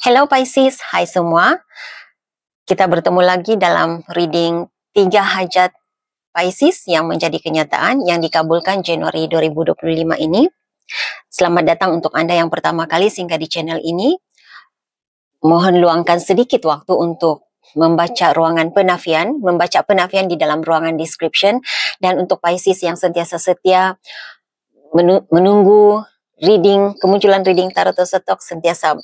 Hello Pisces, hai semua. Kita bertemu lagi dalam reading 3 hajat Pisces yang menjadi kenyataan yang dikabulkan Januari 2025 ini. Selamat datang untuk Anda yang pertama kali singgah di channel ini. Mohon luangkan sedikit waktu untuk membaca ruangan penafian, membaca penafian di dalam ruangan description, dan untuk Pisces yang sentiasa setia menunggu kemunculan reading Tarot Stock, sentiasa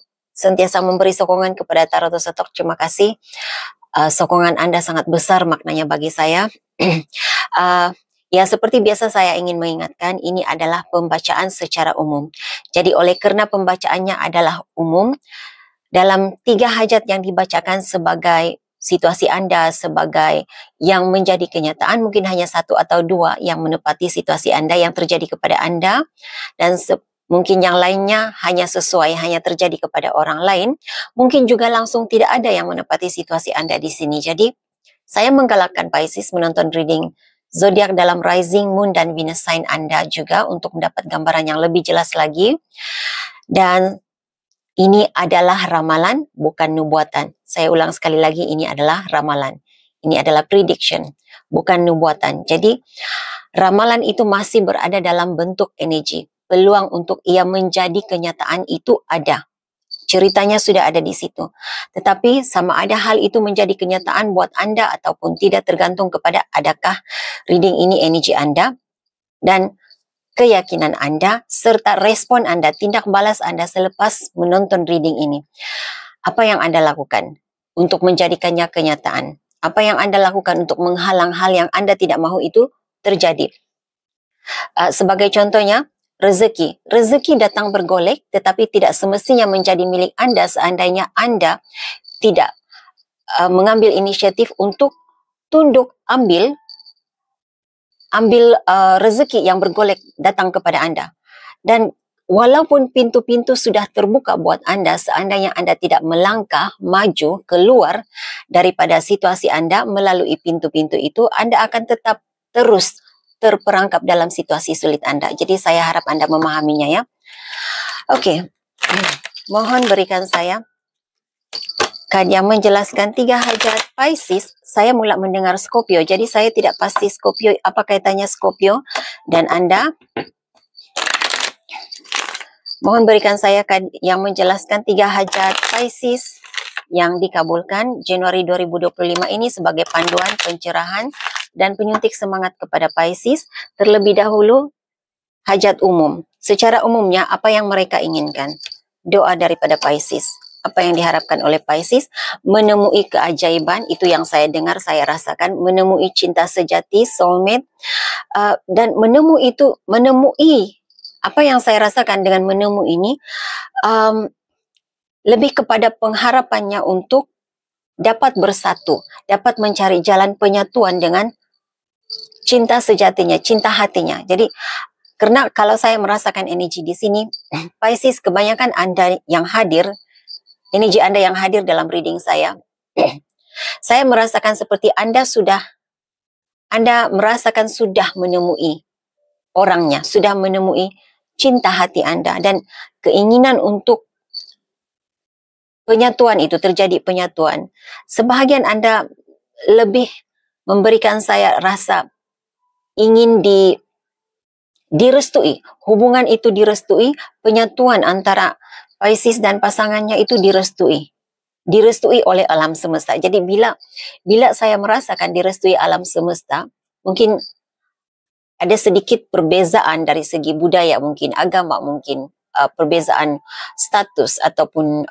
memberi sokongan kepada Tarot Stock. Terima kasih. Sokongan Anda sangat besar maknanya bagi saya. Ya, seperti biasa saya ingin mengingatkan, ini adalah pembacaan secara umum. Jadi karena pembacaannya adalah umum, dalam 3 hajat yang dibacakan sebagai situasi Anda, sebagai yang menjadi kenyataan, mungkin hanya 1 atau 2 yang menepati situasi Anda yang terjadi kepada Anda, dan mungkin yang lainnya hanya terjadi kepada orang lain. Mungkin juga langsung tidak ada yang menepati situasi Anda di sini. Jadi, saya menggalakkan Pisces menonton reading zodiak dalam rising moon dan Venus sign Anda juga untuk mendapat gambaran yang lebih jelas lagi. Dan ini adalah ramalan, bukan nubuatan. Saya ulang sekali lagi, ini adalah ramalan. Ini adalah prediction, bukan nubuatan. Jadi, ramalan itu masih berada dalam bentuk energi. Peluang untuk ia menjadi kenyataan itu ada. Ceritanya sudah ada di situ. Tetapi sama ada hal itu menjadi kenyataan buat Anda ataupun tidak, tergantung kepada adakah reading ini energi Anda dan keyakinan Anda serta respon Anda, tindak balas Anda selepas menonton reading ini. Apa yang Anda lakukan untuk menjadikannya kenyataan? Apa yang Anda lakukan untuk menghalang hal yang Anda tidak mahu itu terjadi? Sebagai contohnya, rezeki. Rezeki datang bergolek, tetapi tidak semestinya menjadi milik Anda seandainya Anda tidak mengambil inisiatif untuk tunduk ambil rezeki yang bergolek datang kepada Anda. Dan walaupun pintu-pintu sudah terbuka buat Anda, seandainya Anda tidak melangkah maju keluar daripada situasi Anda melalui pintu-pintu itu, Anda akan tetap terus terperangkap dalam situasi sulit Anda. Jadi saya harap Anda memahaminya ya. Oke. Mohon berikan saya kad yang menjelaskan 3 hajat Pisces. Saya mula mendengar Scorpio, jadi saya tidak pasti Scorpio, apa kaitannya Scorpio dan Anda. Mohon berikan saya kad yang menjelaskan 3 hajat Pisces yang dikabulkan Januari 2025 ini sebagai panduan, pencerahan, dan penyuntik semangat kepada Pisces. Terlebih dahulu, hajat umum. Secara umumnya, apa yang mereka inginkan? Doa daripada Pisces. Apa yang diharapkan oleh Pisces? Menemui keajaiban, itu yang saya dengar, saya rasakan. Menemui cinta sejati, soulmate. Dan menemui apa yang saya rasakan dengan menemui ini, lebih kepada pengharapannya untuk dapat bersatu, dapat mencari jalan penyatuan dengan cinta sejatinya, cinta hatinya. Jadi, karena kalau saya merasakan energi di sini, Pisces, kebanyakan Anda yang hadir, energi Anda yang hadir dalam reading saya merasakan seperti Anda merasakan sudah menemui orangnya, sudah menemui cinta hati Anda, dan keinginan untuk penyatuan itu, terjadi penyatuan. Sebahagian Anda lebih memberikan saya rasa ingin direstui, hubungan itu direstui, penyatuan antara Pisces dan pasangannya itu direstui oleh alam semesta. Jadi bila saya merasakan direstui alam semesta, mungkin ada sedikit perbezaan dari segi budaya, mungkin agama, mungkin perbezaan status ataupun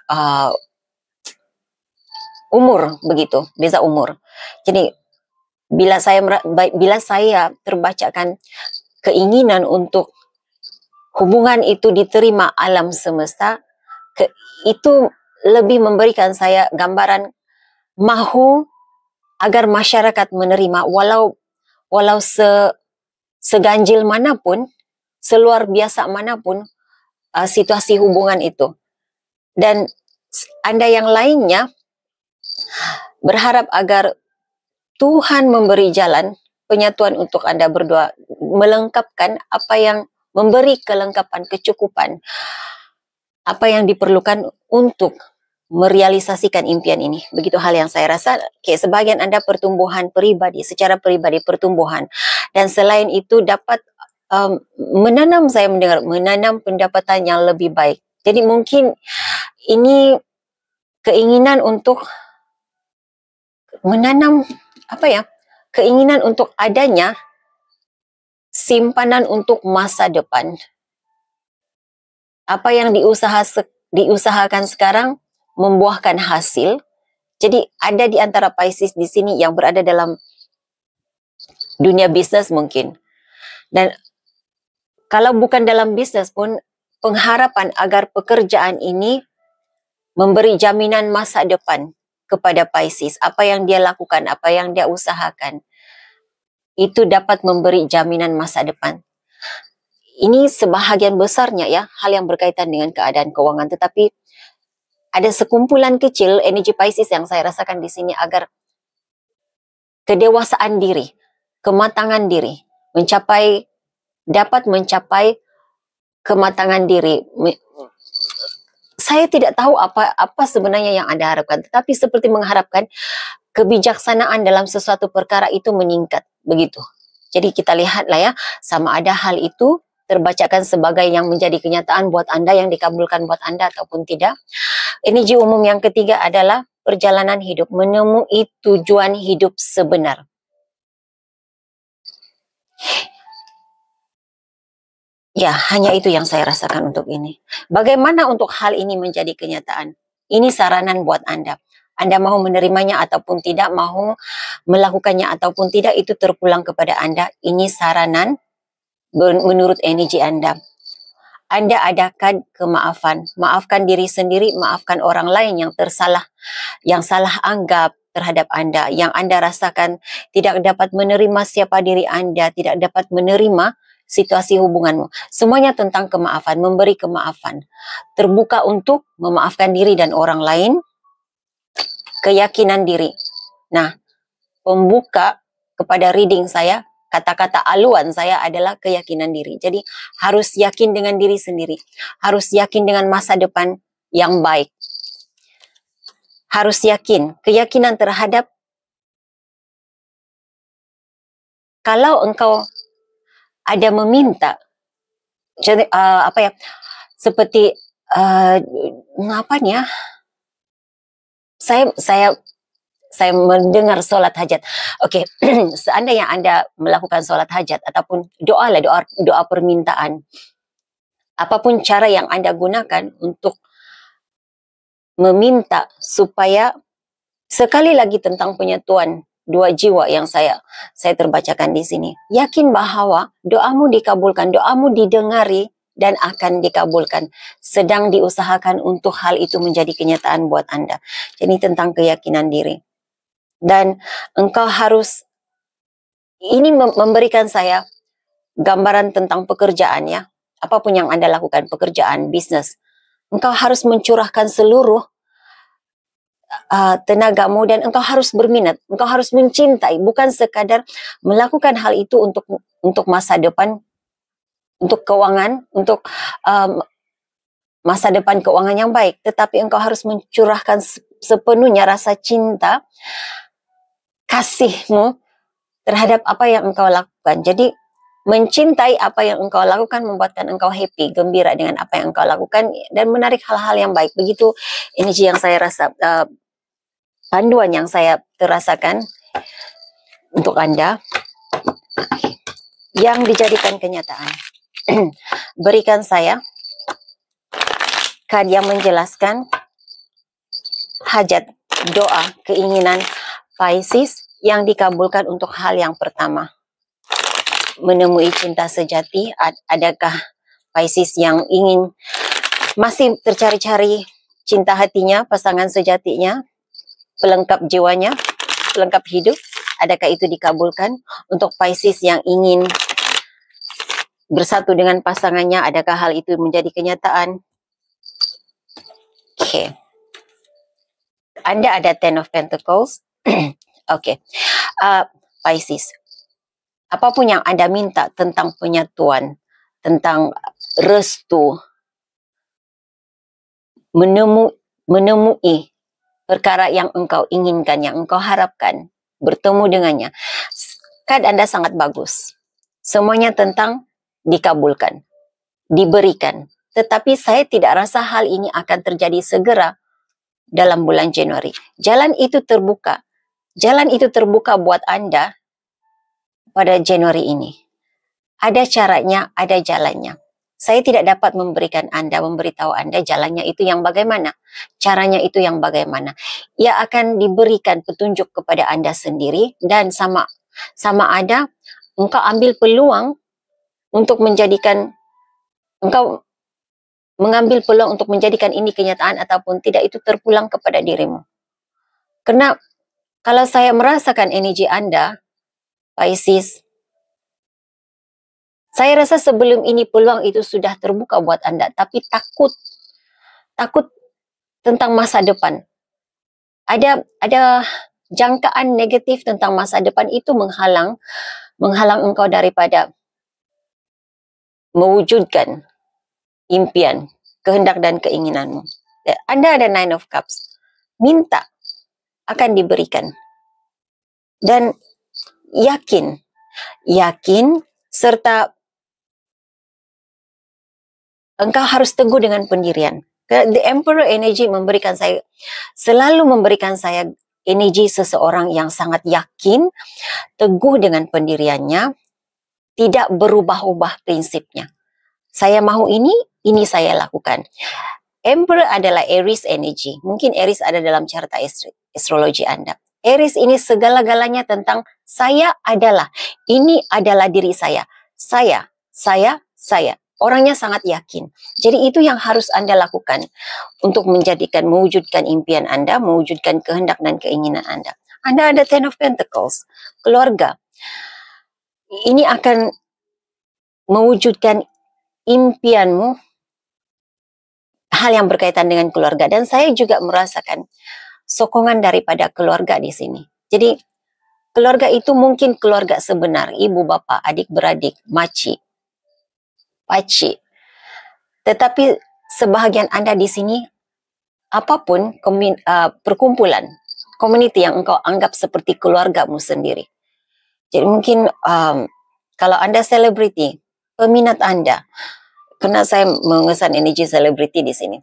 umur, begitu, beza umur. Jadi bila saya terbacakan keinginan untuk hubungan itu diterima alam semesta, itu lebih memberikan saya gambaran mahu agar masyarakat menerima walau seganjil manapun, seluar biasa manapun situasi hubungan itu. Dan Anda yang lainnya berharap agar Tuhan memberi jalan penyatuan untuk Anda berdua, melengkapkan apa yang memberi kelengkapan, kecukupan, apa yang diperlukan untuk merealisasikan impian ini. Begitu hal yang saya rasa. Okay, sebahagian Anda pertumbuhan peribadi, secara peribadi pertumbuhan. Dan selain itu dapat menanam, saya mendengar, menanam pendapatan yang lebih baik. Jadi mungkin ini keinginan untuk menanam, keinginan untuk adanya simpanan untuk masa depan. Apa yang diusahakan sekarang membuahkan hasil. Jadi ada di antara Pisces di sini yang berada dalam dunia bisnes mungkin. Dan kalau bukan dalam bisnes pun, pengharapan agar pekerjaan ini memberi jaminan masa depan kepada Pisces. Apa yang dia lakukan, apa yang dia usahakan, itu dapat memberi jaminan masa depan. Ini sebahagian besarnya ya, hal yang berkaitan dengan keadaan keuangan. Tetapi ada sekumpulan kecil energi Pisces yang saya rasakan di sini agar kedewasaan diri, kematangan diri, dapat mencapai kematangan diri. Saya tidak tahu apa sebenarnya yang Anda harapkan, tetapi seperti mengharapkan kebijaksanaan dalam sesuatu perkara itu meningkat, begitu. Jadi kita lihatlah ya, sama ada hal itu terbacakan sebagai yang menjadi kenyataan buat Anda, yang dikabulkan buat Anda ataupun tidak. Energi umum yang ketiga adalah perjalanan hidup, menemui tujuan hidup sebenar. Ya, hanya itu yang saya rasakan untuk ini. Bagaimana untuk hal ini menjadi kenyataan? Ini saranan buat Anda. Anda mau menerimanya ataupun tidak, mau melakukannya ataupun tidak, itu terpulang kepada Anda. Ini saranan menurut energi Anda. Anda adakan kemaafan. Maafkan diri sendiri, maafkan orang lain yang salah anggap terhadap Anda, yang Anda rasakan tidak dapat menerima siapa diri Anda, tidak dapat menerima situasi hubunganmu. Semuanya tentang kemaafan, memberi kemaafan. Terbuka untuk memaafkan diri dan orang lain. Keyakinan diri. Nah, pembuka kepada reading saya, kata-kata aluan saya adalah keyakinan diri. Jadi harus yakin dengan diri sendiri. Harus yakin dengan masa depan yang baik. Harus yakin, keyakinan terhadap kalau engkau ada meminta, seperti saya mendengar solat hajat. Oke, seandainya Anda melakukan solat hajat ataupun doa permintaan, apapun cara yang Anda gunakan untuk meminta supaya, sekali lagi tentang penyatuan dua jiwa yang saya terbacakan di sini. Yakin bahwa doamu dikabulkan, doamu didengari dan akan dikabulkan. Sedang diusahakan untuk hal itu menjadi kenyataan buat Anda. Jadi tentang keyakinan diri. Dan engkau harus, ini memberikan saya gambaran tentang pekerjaan ya. Apapun yang Anda lakukan, pekerjaan, bisnis, engkau harus mencurahkan seluruh tenagamu dan engkau harus berminat, engkau harus mencintai, bukan sekadar melakukan hal itu untuk masa depan, untuk keuangan, untuk masa depan keuangan yang baik, tetapi engkau harus mencurahkan sepenuhnya rasa cinta, kasihmu terhadap apa yang engkau lakukan. Jadi mencintai apa yang engkau lakukan membuatkan engkau happy, gembira dengan apa yang engkau lakukan dan menarik hal-hal yang baik. Begitu energi yang saya rasa, panduan yang saya terasakan untuk Anda yang dijadikan kenyataan. Berikan saya kad yang menjelaskan hajat, doa, keinginan Pisces yang dikabulkan untuk hal yang pertama. Menemui cinta sejati. Adakah Pisces yang masih tercari-cari cinta hatinya, pasangan sejatinya, pelengkap jiwanya, pelengkap hidup? Adakah itu dikabulkan? Untuk Pisces yang ingin bersatu dengan pasangannya, adakah hal itu menjadi kenyataan? Oke. Anda ada Ten of Pentacles. Oke. Pisces, apapun yang Anda minta tentang penyatuan, tentang restu, menemui perkara yang engkau inginkan, yang engkau harapkan, bertemu dengannya. Kad Anda sangat bagus. Semuanya tentang dikabulkan, diberikan. Tetapi saya tidak rasa hal ini akan terjadi segera dalam bulan Januari. Jalan itu terbuka. Jalan itu terbuka buat Anda pada Januari ini. Ada caranya, ada jalannya. Saya tidak dapat memberitahu Anda jalannya itu yang bagaimana, caranya itu yang bagaimana. Ia akan diberikan petunjuk kepada Anda sendiri, dan sama ada engkau ambil peluang untuk engkau mengambil peluang untuk menjadikan ini kenyataan ataupun tidak, itu terpulang kepada dirimu. Karena kalau saya merasakan energi Anda, Pisces, saya rasa sebelum ini peluang itu sudah terbuka buat Anda, tapi takut tentang masa depan. Ada jangkaan negatif tentang masa depan itu menghalang engkau daripada mewujudkan impian, kehendak dan keinginanmu. Anda ada Nine of Cups. Minta, akan diberikan. Dan yakin serta engkau harus teguh dengan pendirian. The Emperor energy selalu memberikan saya energi seseorang yang sangat yakin, teguh dengan pendiriannya, tidak berubah-ubah prinsipnya. Saya mau ini saya lakukan. Emperor adalah Aries energy. Mungkin Aries ada dalam carta astrologi Anda. Aries ini segala-galanya tentang saya adalah, ini adalah diri saya. Saya. Orangnya sangat yakin. Jadi itu yang harus Anda lakukan untuk mewujudkan impian Anda, mewujudkan kehendak dan keinginan Anda. Anda ada Ten of Pentacles, keluarga. Ini akan mewujudkan impianmu, hal yang berkaitan dengan keluarga. Dan saya juga merasakan sokongan daripada keluarga di sini. Jadi keluarga itu mungkin keluarga sebenar, ibu, bapak, adik, beradik, maci, paci. Tetapi sebahagian Anda di sini, apapun perkumpulan, community yang engkau anggap seperti keluargamu sendiri. Jadi mungkin kalau Anda selebriti, peminat Anda, karena saya mengesan energi selebriti di sini,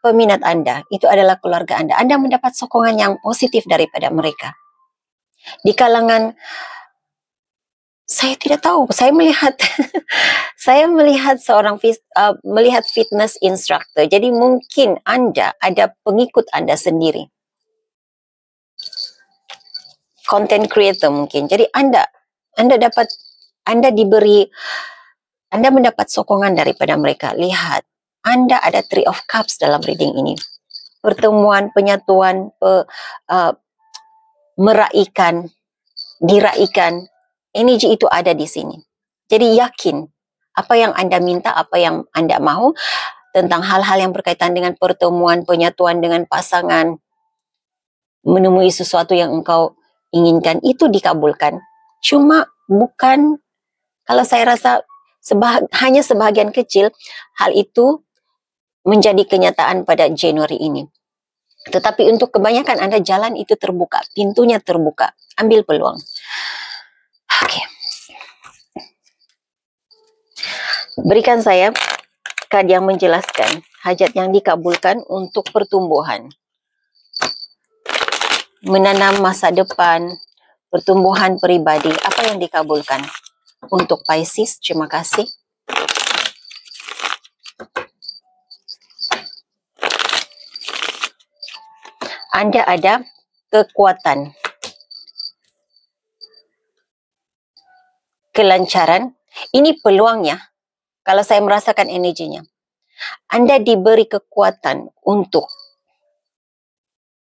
peminat Anda itu adalah keluarga Anda. Anda mendapat sokongan yang positif daripada mereka. Di kalangan, saya tidak tahu, saya melihat melihat fitness instructor. Jadi mungkin Anda ada pengikut Anda sendiri, content creator mungkin. Jadi Anda mendapat sokongan daripada mereka. Lihat, Anda ada Three of Cups dalam reading ini. Pertemuan, penyatuan, diraikan, energi itu ada di sini. Jadi yakin apa yang Anda minta, apa yang Anda mau tentang hal-hal yang berkaitan dengan pertemuan, penyatuan dengan pasangan, menemui sesuatu yang engkau inginkan, itu dikabulkan. Cuma bukan, kalau saya rasa hanya sebahagian kecil hal itu menjadi kenyataan pada Januari ini. Tetapi untuk kebanyakan Anda, jalan itu terbuka, pintunya terbuka. Ambil peluang. Oke. Berikan saya kad yang menjelaskan hajat yang dikabulkan untuk pertumbuhan, menanam masa depan, pertumbuhan pribadi. Apa yang dikabulkan untuk Pisces? Terima kasih. Anda ada kekuatan, kelancaran. Ini peluangnya. Kalau saya merasakan energinya, Anda diberi kekuatan untuk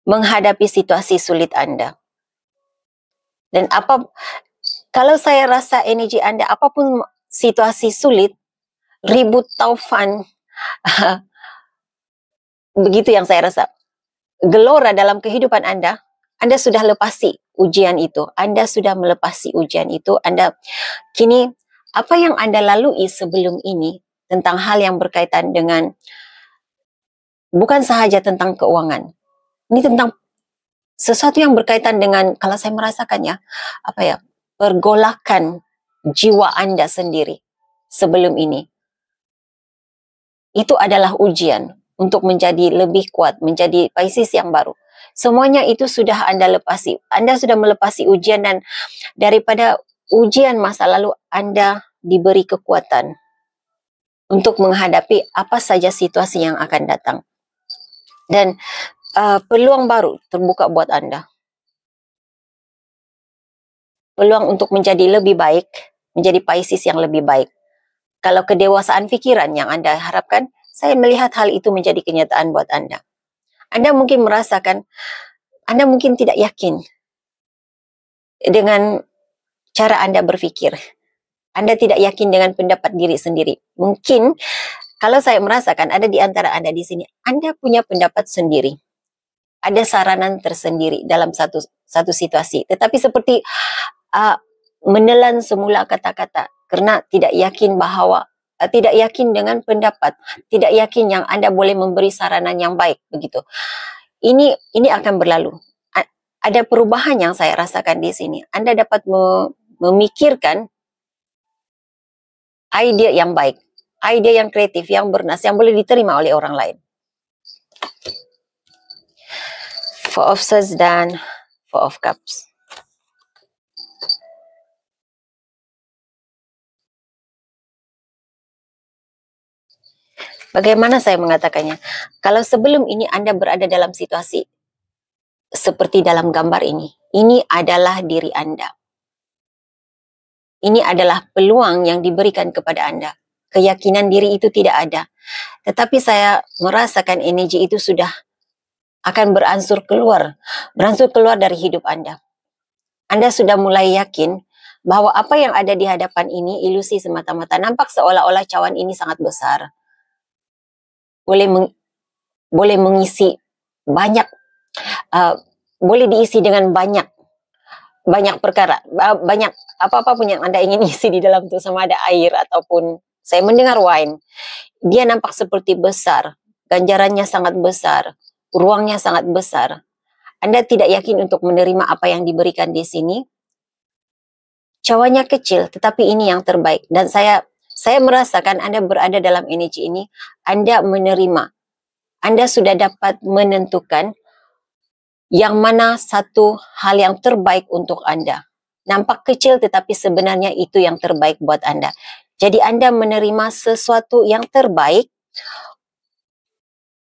menghadapi situasi sulit Anda. Dan kalau saya rasa energi Anda, apapun situasi sulit, ribut, taufan, begitu yang saya rasa. Gelora dalam kehidupan Anda sudah lepasi ujian itu. Anda sudah melepasi ujian itu. Anda kini, apa yang Anda lalui sebelum ini tentang hal yang berkaitan dengan bukan sahaja tentang keuangan. Ini tentang sesuatu yang berkaitan dengan, kalau saya merasakannya, pergolakan jiwa Anda sendiri sebelum ini. Itu adalah ujian untuk menjadi lebih kuat, menjadi Pisces yang baru. Semuanya itu sudah Anda lepasi. Anda sudah melepasi ujian, dan daripada ujian masa lalu, Anda diberi kekuatan untuk menghadapi apa saja situasi yang akan datang. Dan peluang baru terbuka buat Anda. Peluang untuk menjadi lebih baik, menjadi Pisces yang lebih baik. Kalau kedewasaan pikiran yang Anda harapkan, saya melihat hal itu menjadi kenyataan buat Anda. Anda mungkin merasakan, Anda mungkin tidak yakin dengan cara Anda berpikir. Anda tidak yakin dengan pendapat diri sendiri. Mungkin kalau saya merasakan ada di antara Anda di sini, Anda punya pendapat sendiri. Ada saranan tersendiri dalam satu situasi. Tetapi seperti menelan semula kata-kata karena tidak yakin bahwa tidak yakin dengan pendapat, tidak yakin yang Anda boleh memberi saranan yang baik begitu. Ini akan berlalu. Ada perubahan yang saya rasakan di sini. Anda dapat memikirkan ide yang baik, ide yang kreatif, yang bernas, yang boleh diterima oleh orang lain. Four of Swords dan Four of Cups. Bagaimana saya mengatakannya? Kalau sebelum ini Anda berada dalam situasi seperti dalam gambar ini adalah diri Anda. Ini adalah peluang yang diberikan kepada Anda. Keyakinan diri itu tidak ada. Tetapi saya merasakan energi itu sudah akan beransur keluar dari hidup Anda. Anda sudah mulai yakin bahwa apa yang ada di hadapan ini ilusi semata-mata. Nampak seolah-olah cawan ini sangat besar. Boleh mengisi banyak, boleh diisi dengan banyak perkara, banyak apa-apapun yang Anda ingin isi di dalam itu, sama ada air ataupun saya mendengar wine. Dia nampak seperti besar, ganjarannya sangat besar, ruangnya sangat besar. Anda tidak yakin untuk menerima apa yang diberikan di sini. Cawannya kecil, tetapi ini yang terbaik. Dan saya merasakan Anda berada dalam energi ini. Anda menerima. Anda sudah dapat menentukan yang mana satu hal yang terbaik untuk Anda. Nampak kecil, tetapi sebenarnya itu yang terbaik buat Anda. Jadi Anda menerima sesuatu yang terbaik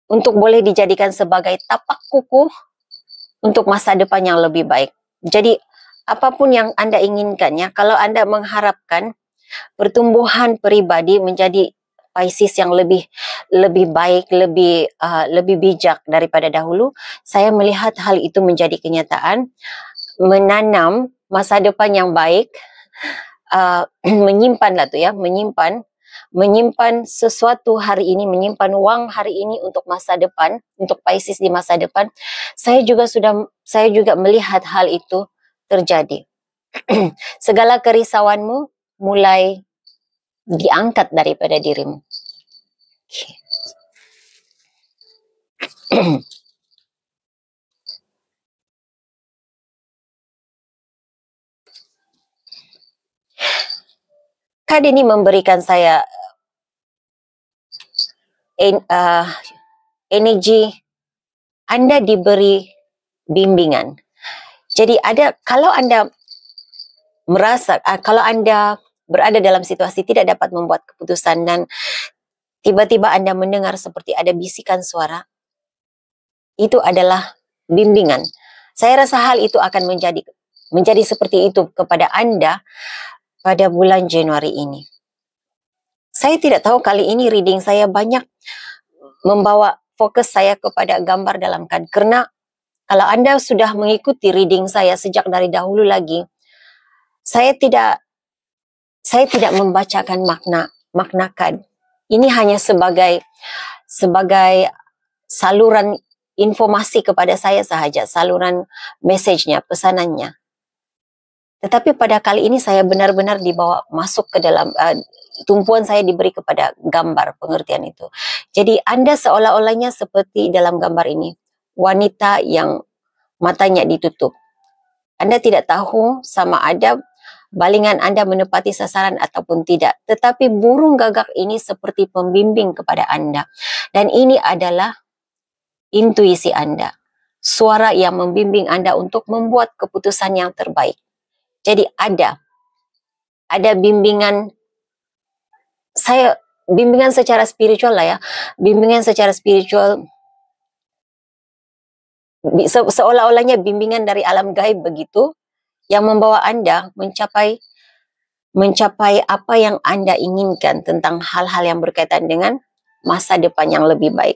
untuk boleh dijadikan sebagai tapak kukuh untuk masa depan yang lebih baik. Jadi apapun yang Anda inginkan, ya, kalau Anda mengharapkan pertumbuhan pribadi menjadi Pisces yang lebih baik, lebih bijak daripada dahulu, saya melihat hal itu menjadi kenyataan. Menanam masa depan yang baik, menyimpan sesuatu hari ini, menyimpan uang hari ini untuk masa depan, untuk Pisces di masa depan. Saya juga melihat hal itu terjadi. Segala kerisauanmu mulai diangkat daripada dirimu. Okay. Kad ini memberikan saya energi Anda diberi bimbingan. Jadi kalau Anda merasa, kalau Anda berada dalam situasi tidak dapat membuat keputusan dan tiba-tiba Anda mendengar seperti ada bisikan suara, itu adalah bimbingan. Saya rasa hal itu akan menjadi seperti itu kepada Anda pada bulan Januari ini. Saya tidak tahu, kali ini reading saya banyak membawa fokus saya kepada gambar dalam kad. Karena kalau Anda sudah mengikuti reading saya sejak dari dahulu lagi, saya tidak membacakan makna kad. Ini hanya sebagai saluran informasi kepada saya sahaja, saluran message-nya, pesanannya. Tetapi pada kali ini saya benar-benar dibawa masuk ke dalam, tumpuan saya diberi kepada gambar pengertian itu. Jadi Anda seolah-olahnya seperti dalam gambar ini, wanita yang matanya ditutup. Anda tidak tahu sama ada balingan Anda menepati sasaran ataupun tidak. Tetapi burung gagak ini seperti pembimbing kepada Anda. Dan ini adalah intuisi Anda. Suara yang membimbing Anda untuk membuat keputusan yang terbaik. Jadi ada bimbingan, bimbingan secara spiritual lah ya. Bimbingan secara spiritual, seolah-olahnya bimbingan dari alam gaib begitu, yang membawa Anda mencapai apa yang Anda inginkan tentang hal-hal yang berkaitan dengan masa depan yang lebih baik.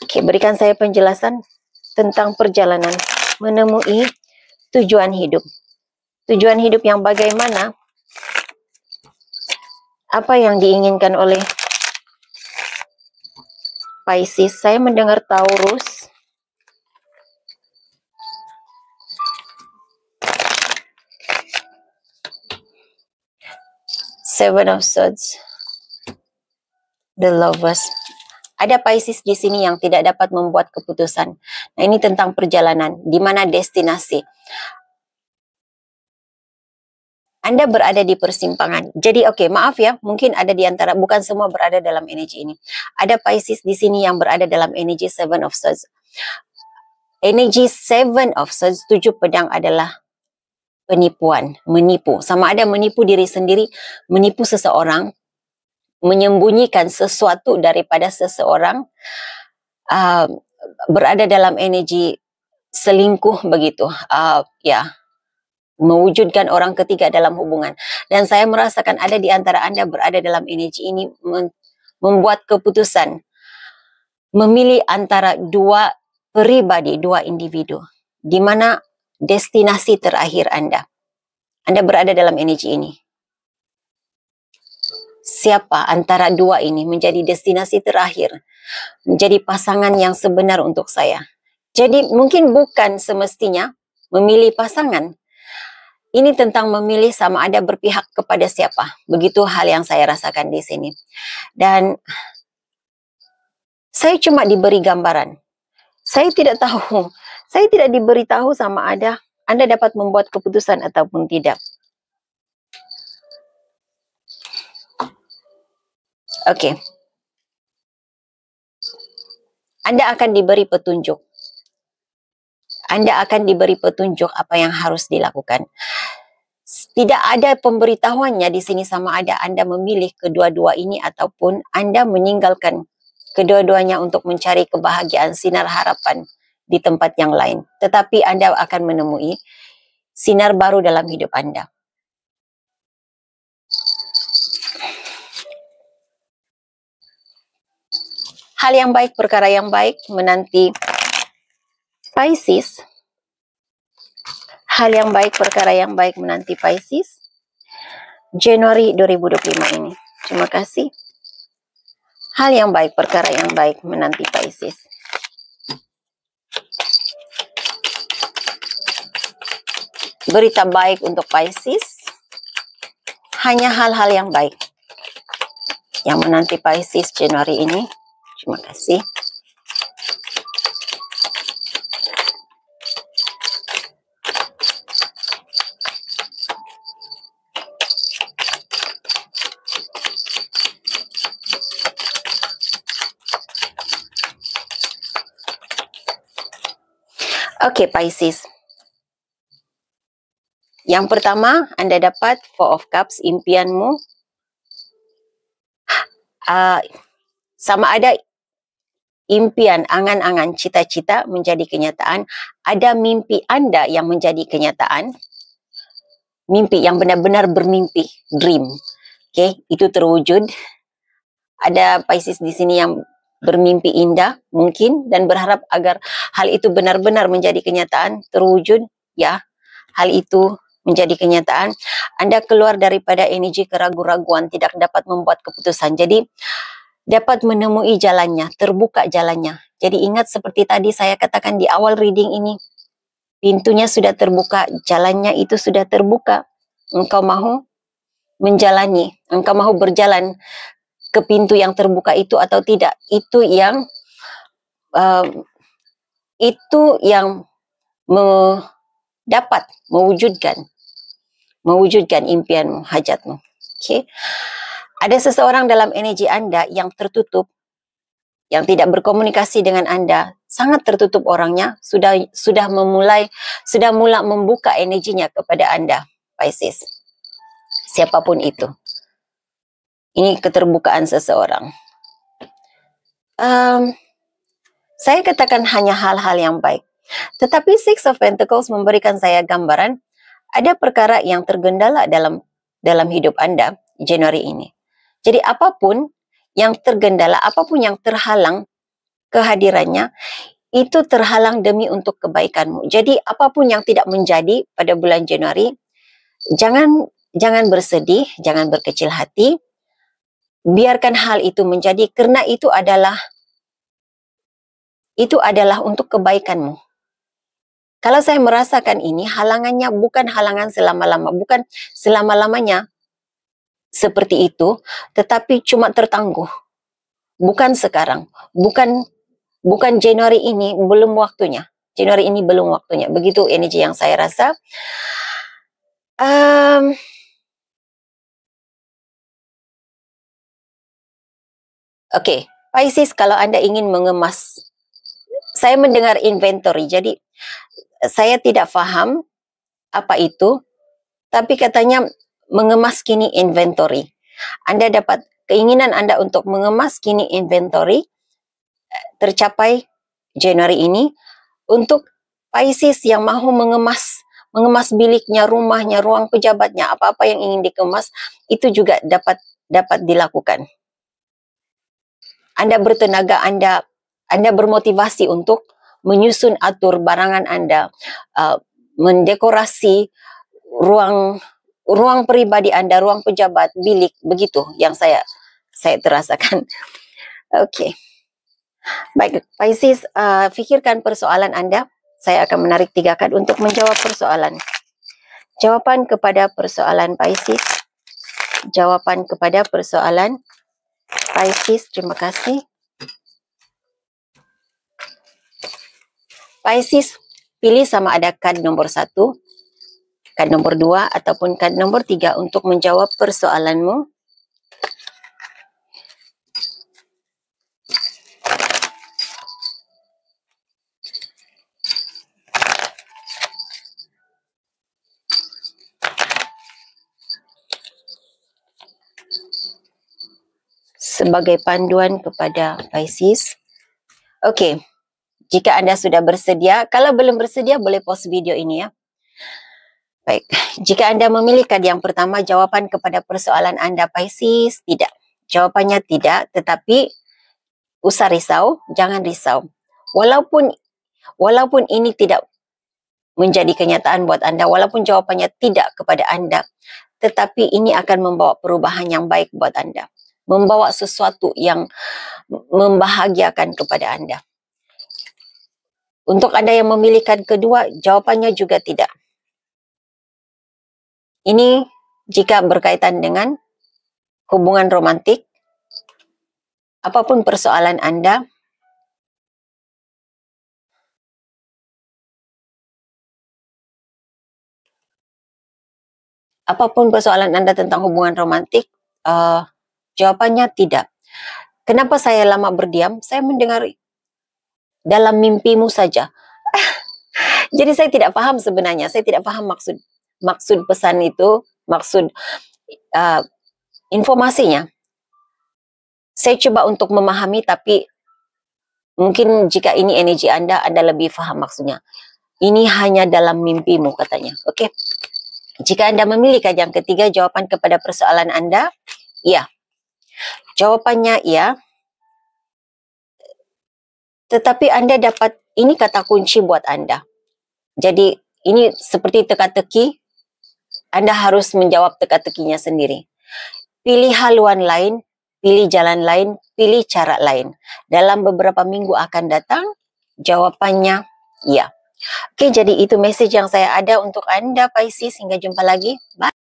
Oke, berikan saya penjelasan tentang perjalanan menemui tujuan hidup. Tujuan hidup yang bagaimana? Apa yang diinginkan oleh Pisces? Saya mendengar Taurus. Seven of Swords. The Lovers. Ada Pisces di sini yang tidak dapat membuat keputusan. Nah, ini tentang perjalanan, di mana destinasi. Anda berada di persimpangan. Jadi maaf ya, mungkin ada di antara, bukan semua berada dalam energi ini. Ada Pisces di sini yang berada dalam energi Seven of Swords. Energi Seven of Swords, 7 pedang adalah penipuan, menipu. Sama ada menipu diri sendiri, menipu seseorang, menyembunyikan sesuatu daripada seseorang, berada dalam energi selingkuh begitu, mewujudkan orang ketiga dalam hubungan. Dan saya merasakan ada di antara Anda berada dalam energi ini, membuat keputusan, memilih antara dua pribadi, dua individu, di mana destinasi terakhir Anda. Anda berada dalam energi ini. Siapa antara dua ini menjadi destinasi terakhir, menjadi pasangan yang sebenar untuk saya. Jadi mungkin bukan semestinya memilih pasangan. Ini tentang memilih sama ada berpihak kepada siapa. Begitu hal yang saya rasakan di sini. Dan saya cuma diberi gambaran. Saya tidak tahu. Saya tidak diberitahu sama ada Anda dapat membuat keputusan ataupun tidak. Oke. Anda akan diberi petunjuk. Anda akan diberi petunjuk apa yang harus dilakukan. Tidak ada pemberitahuannya di sini sama ada Anda memilih kedua-dua ini ataupun Anda meninggalkan kedua-duanya untuk mencari kebahagiaan, sinar harapan di tempat yang lain. Tetapi Anda akan menemui sinar baru dalam hidup Anda. Hal yang baik, perkara yang baik menanti Pisces. Hal yang baik, perkara yang baik menanti Pisces. Januari 2025 ini. Terima kasih. Hal yang baik, perkara yang baik menanti Pisces. Berita baik untuk Pisces. Hanya hal-hal yang baik yang menanti Pisces Januari ini. Terima kasih. Oke, Pisces. Yang pertama, Anda dapat Four of Cups, impianmu. Sama ada impian, angan-angan, cita-cita menjadi kenyataan. Ada mimpi Anda yang menjadi kenyataan. Mimpi yang benar-benar bermimpi, dream. Oke, itu terwujud. Ada Pisces di sini yang bermimpi indah mungkin dan berharap agar hal itu benar-benar menjadi kenyataan, terwujud ya. Hal itu menjadi kenyataan. Anda keluar daripada energi keraguan-raguan, tidak dapat membuat keputusan. Jadi dapat menemui jalannya, terbuka jalannya. Jadi ingat seperti tadi saya katakan di awal reading ini, pintunya sudah terbuka, jalannya itu sudah terbuka. Engkau mahu menjalani, engkau mahu berjalan ke pintu yang terbuka itu atau tidak. Itu yang dapat mewujudkan impianmu, hajatmu. Okay. Ada seseorang dalam energi Anda yang tertutup, yang tidak berkomunikasi dengan Anda, sangat tertutup orangnya, sudah mula membuka energinya kepada Anda, Pisces. Siapapun itu. Ini keterbukaan seseorang. Saya katakan hanya hal-hal yang baik. Tetapi Six of Pentacles memberikan saya gambaran ada perkara yang tergendala dalam hidup Anda Januari ini. Jadi apapun yang tergendala, apapun yang terhalang kehadirannya, itu terhalang demi untuk kebaikanmu. Jadi apapun yang tidak menjadi pada bulan Januari, jangan bersedih, jangan berkecil hati. Biarkan hal itu menjadi, karena itu adalah untuk kebaikanmu. Kalau saya merasakan ini, halangannya bukan halangan bukan selama-lamanya seperti itu, tetapi cuma tertangguh. Bukan sekarang, bukan Januari ini, belum waktunya. Januari ini belum waktunya. Begitu energi yang saya rasa. Oke, Pisces, kalau Anda ingin mengemas, saya mendengar inventory, jadi saya tidak paham apa itu, tapi katanya mengemas kini inventory. Anda dapat keinginan Anda untuk mengemas kini inventory tercapai Januari ini. Untuk Pisces yang mahu mengemas biliknya, rumahnya, ruang pejabatnya, apa-apa yang ingin dikemas, itu juga dapat dilakukan. Anda bertenaga, Anda bermotivasi untuk menyusun atur barangan Anda, mendekorasi ruang pribadi Anda, ruang pejabat, bilik, begitu yang saya terasakan. Oke. Baik, Pisces, pikirkan persoalan Anda. Saya akan menarik 3 kad untuk menjawab persoalan. Jawaban kepada persoalan Pisces. Jawaban kepada persoalan Pisces, terima kasih. Pisces, pilih sama ada kad nomor 1, kad nomor 2, ataupun kad nomor 3 untuk menjawab persoalanmu. Sebagai panduan kepada Pisces. Oke. Jika Anda sudah bersedia, kalau belum bersedia boleh pause video ini ya. Baik, jika Anda memilih kad yang pertama, jawaban kepada persoalan Anda Pisces, tidak. Jawabannya tidak, tetapi usah risau, jangan risau. Walaupun ini tidak menjadi kenyataan buat Anda, walaupun jawabannya tidak kepada Anda, tetapi ini akan membawa perubahan yang baik buat Anda. Membawa sesuatu yang membahagiakan kepada Anda. Untuk Anda yang memilih kad kedua, jawabannya juga tidak. Ini jika berkaitan dengan hubungan romantik, apapun persoalan Anda, tentang hubungan romantik, jawabannya tidak. Kenapa saya lama berdiam? Saya mendengar dalam mimpimu saja. Jadi saya tidak paham sebenarnya. Saya tidak paham maksud pesan itu, maksud informasinya. Saya coba untuk memahami, tapi mungkin jika ini energi Anda lebih paham maksudnya. Ini hanya dalam mimpimu katanya. Oke. Jika Anda memilih kad yang ketiga, jawaban kepada persoalan Anda, iya. Jawabannya iya. Tetapi Anda dapat, ini kata kunci buat Anda. Jadi ini seperti teka-teki, Anda harus menjawab teka-tekinya sendiri. Pilih haluan lain, pilih jalan lain, pilih cara lain. Dalam beberapa minggu akan datang, jawabannya iya. Oke, jadi itu message yang saya ada untuk Anda Pisces. Hingga jumpa lagi. Bye.